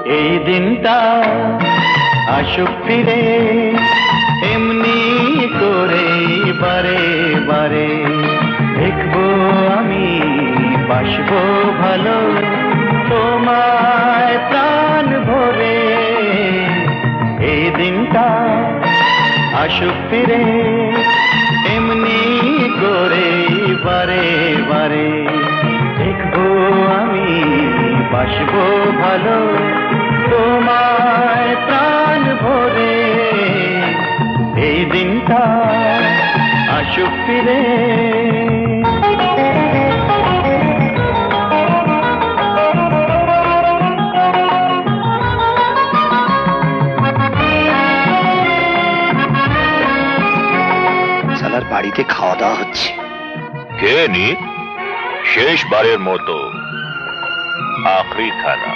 এই দিনটা আসুক ফিরে এমনি করে বারে বারে দেখবো আমি বাসবো ভালো তোমায় প্রাণ ভরে এই দিনটা আসুক ফিরে এমনি করে বারে বারে দেখবো আমি বাসবো ভালো তোমায় প্রাণ ভরে এই দিনটা আসুক ফিরে সালার বাড়িতে খাওয়া দাওয়া হচ্ছে। খেয়ে নি, শেষবারের মতো আখরি খানা।